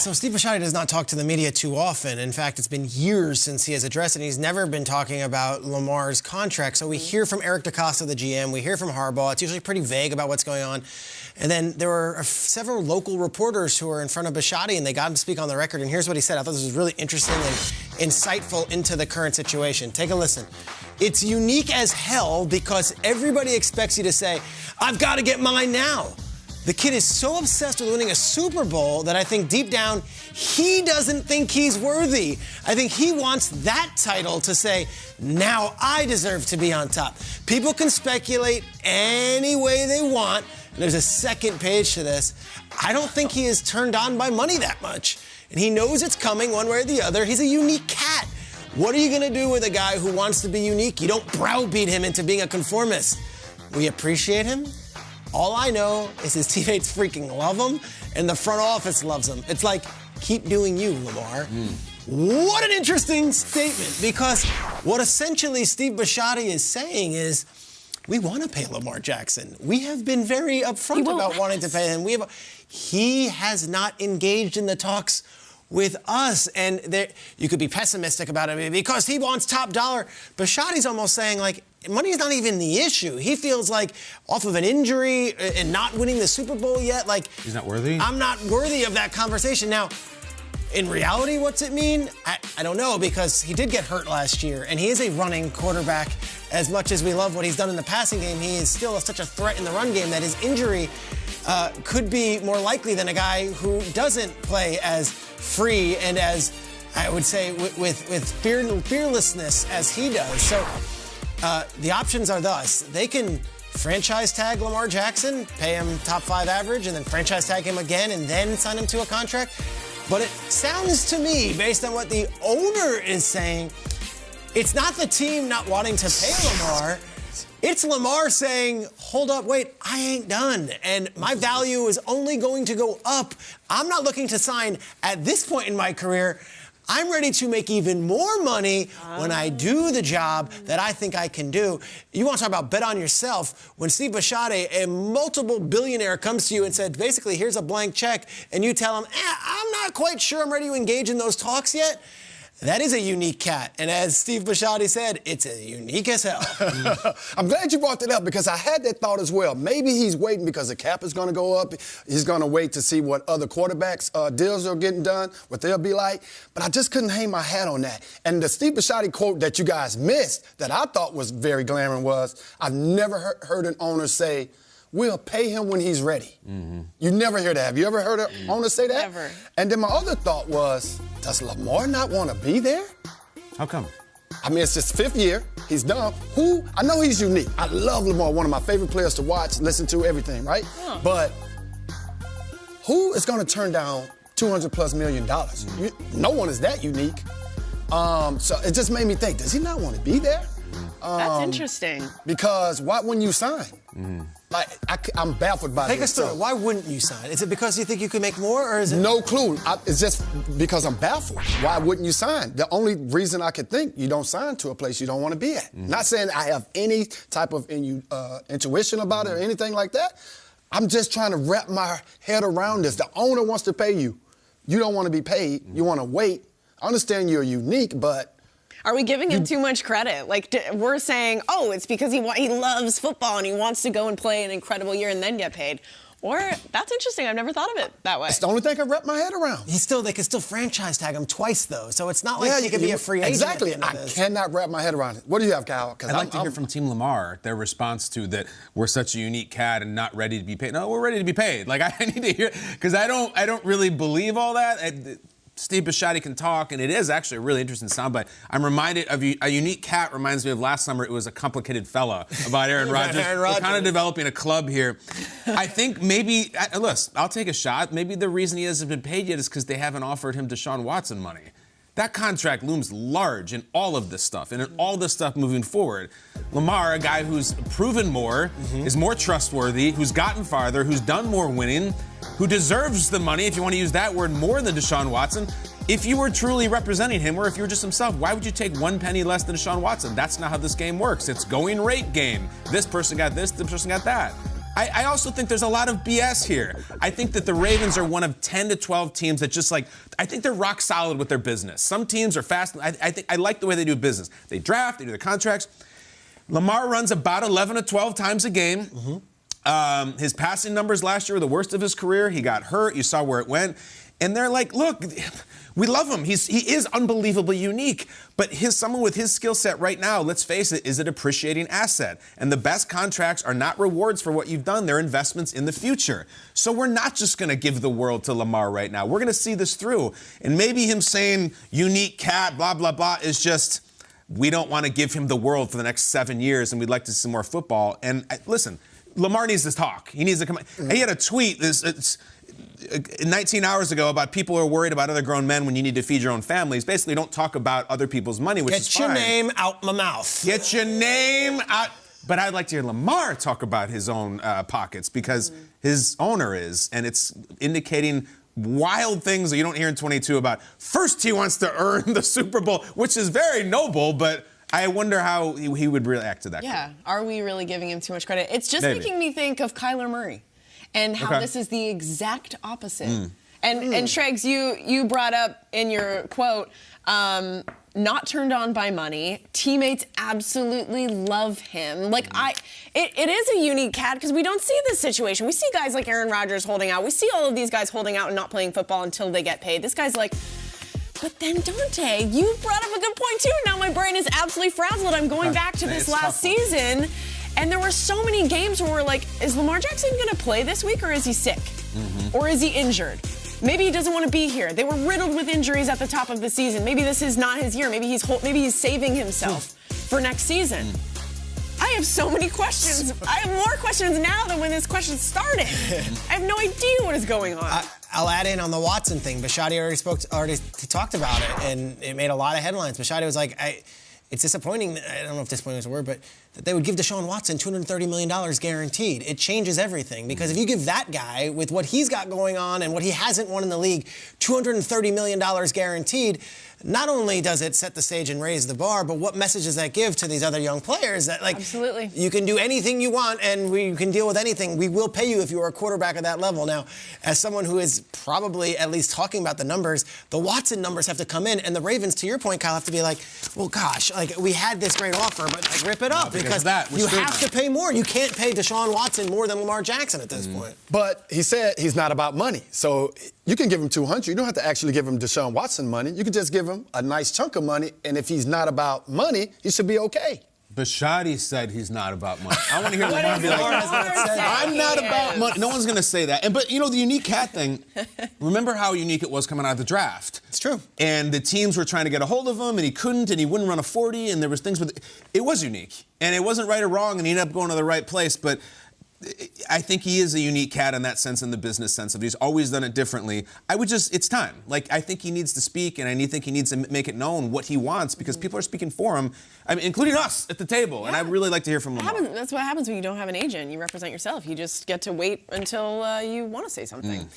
So Steve Bisciotti does not talk to the media too often. In fact, it's been years since he has addressed it. He's never been talking about Lamar's contract. So we hear from Eric DeCosta, the GM. We hear from Harbaugh. It's usually pretty vague about what's going on. And then there were several local reporters who were in front of Bisciotti, and they got him to speak on the record. And here's what he said. I thought this was really interesting and insightful into the current situation. Take a listen. It's unique as hell because everybody expects you to say, I've got to get mine now. The kid is so obsessed with winning a Super Bowl that I think deep down, he doesn't think he's worthy. I think he wants that title to say, now I deserve to be on top. People can speculate any way they want. There's a second page to this. I don't think he is turned on by money that much. And he knows it's coming one way or the other. He's a unique cat. What are you going to do with a guy who wants to be unique? You don't browbeat him into being a conformist. We appreciate him. All I know is his teammates freaking love him, and the front office loves him. It's like, keep doing you, Lamar. What an interesting statement, because what essentially Steve Bisciotti is saying is, we want to pay Lamar Jackson. We have been very upfront about wanting to pay him. He has not engaged in the talks with us, and you could be pessimistic about it because he wants top dollar. Bisciotti's almost saying, like, money is not even the issue. He feels like off of an injury and not winning the Super Bowl yet, like, he's not worthy? I'm not worthy of that conversation. Now, in reality, what's it mean? I don't know, because he did get hurt last year, and he is a running quarterback. As much as we love what he's done in the passing game, he is still such a threat in the run game that his injury could be more likely than a guy who doesn't play as free and as, I would say, with fearlessness as he does. So the options are thus. They can franchise tag Lamar Jackson, pay him top 5 average, and then franchise tag him again and then sign him to a contract. But it sounds to me, based on what the owner is saying, it's not the team not wanting to pay Lamar. It's Lamar saying, hold up, wait, I ain't done. And my value is only going to go up. I'm not looking to sign at this point in my career. I'm ready to make even more money when I do the job that I think I can do. You want to talk about bet on yourself. When Steve Bisciotti, a multiple billionaire, comes to you and said, basically, here's a blank check, and you tell him, I'm not quite sure I'm ready to engage in those talks yet. That is a unique cat. And as Steve Bisciotti said, it's a unique as hell. I'm glad you brought that up because I had that thought as well. Maybe he's waiting because the cap is going to go up. He's going to wait to see what other quarterbacks' deals are getting done, what they'll be like. But I just couldn't hang my hat on that. And the Steve Bisciotti quote that you guys missed that I thought was very glaring was, I've never heard an owner say, we'll pay him when he's ready. You never hear that. Have you ever heard an owner say that? Never. And then my other thought was, does Lamar not want to be there? How come? I mean, it's his 5th year. He's done. I know he's unique. I love Lamar, one of my favorite players to watch, listen to, everything, right? But who is going to turn down $200+ million? No one is that unique. So it just made me think, does he not want to be there? That's interesting. Because why wouldn't you sign? Like, I'm baffled by this. Take us through it. Why wouldn't you sign? Is it because you think you can make more, or is it? No clue. It's just because I'm baffled. Why wouldn't you sign? The only reason I could think you don't sign to a place you don't want to be at. Not saying I have any type of intuition about it or anything like that. I'm just trying to wrap my head around this. The owner wants to pay you. You don't want to be paid. You want to wait. I understand you're unique, but are we giving him too much credit? Like, we're saying, oh, it's because he loves football and he wants to go and play an incredible year and then get paid. Or, that's interesting. I've never thought of it that way. It's the only thing I wrap my head around. They can still franchise tag him twice, though. So it's not like he could be a free agent. Exactly. I cannot wrap my head around it. What do you have, Kyle? I'd like to hear from Team Lamar, their response to that we're such a unique cat and not ready to be paid. No, we're ready to be paid. Like, I need to hear, because I don't really believe all that. Steve Bisciotti can talk, and it is actually a really interesting soundbite. I'm reminded of a unique cat reminds me of last summer. It was a complicated fella about Aaron Rodgers. We're kind of developing a club here. I think maybe, listen, I'll take a shot. Maybe the reason he hasn't been paid yet is because they haven't offered him Deshaun Watson money. That contract looms large in all of this stuff and in all this stuff moving forward. Lamar, a guy who's proven more, is more trustworthy, who's gotten farther, who's done more winning, who deserves the money, if you want to use that word, more than Deshaun Watson. If you were truly representing him or if you were just himself, why would you take 1 penny less than Deshaun Watson? That's not how this game works. It's going rate game. This person got this person got that. I also think there's a lot of BS here. I think that the Ravens are one of 10 to 12 teams that just like, I think they're rock solid with their business. Some teams are fast. I like the way they do business. They draft, they do their contracts. Lamar runs about 11 to 12 times a game. His passing numbers last year were the worst of his career. He got hurt. You saw where it went. And they're like, look, we love him. He is unbelievably unique. But someone with his skill set right now, let's face it, is a depreciating asset. And the best contracts are not rewards for what you've done. They're investments in the future. So we're not just going to give the world to Lamar right now. We're going to see this through. And maybe him saying unique cat, blah, blah, blah, is just, we don't want to give him the world for the next 7 years, and we'd like to see more football. And listen, Lamar needs to talk. He needs to come. He had a tweet 19 hours ago about people who are worried about other grown men when you need to feed your own families. Basically, don't talk about other people's money, which is fine. Get your name out my mouth. Get your name out. But I'd like to hear Lamar talk about his own pockets, because his owner is, and it's indicating wild things that you don't hear in 22 about. First, he wants to earn the Super Bowl, which is very noble, but I wonder how he would react to that. Yeah, are we really giving him too much credit? It's just making me think of Kyler Murray and how this is the exact opposite. And Shregs, you brought up in your quote, not turned on by money. Teammates absolutely love him. Like it is a unique cat because we don't see this situation. We see guys like Aaron Rodgers holding out. We see all of these guys holding out and not playing football until they get paid. This guy's like, but then Dante, you brought up a good point too. Now my brain is absolutely frazzled. I'm going back to this last season. And there were so many games where we're like, is Lamar Jackson going to play this week, or is he sick? Or is he injured? Maybe he doesn't want to be here. They were riddled with injuries at the top of the season. Maybe this is not his year. Maybe he's saving himself for next season. I have so many questions. I have more questions now than when this question started. I have no idea what is going on. I'll add in on the Watson thing. Bashadi already talked about it, and it made a lot of headlines. Bashadi was like, it's disappointing, I don't know if disappointing is a word, but that they would give Deshaun Watson $230 million guaranteed. It changes everything, because if you give that guy, with what he's got going on and what he hasn't won in the league, $230 million guaranteed, not only does it set the stage and raise the bar, but what message does that give to these other young players? That, like, absolutely, you can do anything you want and we can deal with anything. We will pay you if you are a quarterback at that level. Now, as someone who is probably at least talking about the numbers, the Watson numbers have to come in, and the Ravens, to your point, Kyle, have to be like, well, gosh, like, we had this great offer, but like, rip it up, because you have to pay more. You can't pay Deshaun Watson more than Lamar Jackson at this point. But he said he's not about money. So you can give him $200. You don't have to actually give him Deshaun Watson money. You can just give him a nice chunk of money, and if he's not about money, he should be okay. Bashadi said he's not about money. I want to hear Lamar be like, I'm not about money. No one's going to say that. But, you know, the unique cat thing, remember how unique it was coming out of the draft? It's true. And the teams were trying to get a hold of him, and he couldn't, and he wouldn't run a 40, and there was things with it. It was unique. And it wasn't right or wrong, and he ended up going to the right place. But I think he is a unique cat in that sense, in the business sense of he's always done it differently. it's time. Like, I think he needs to speak, and I think he needs to make it known what he wants, because people are speaking for him, I mean, including us at the table. Yeah. And I'd really like to hear from Lamar. That's what happens when you don't have an agent. You represent yourself. You just get to wait until you want to say something.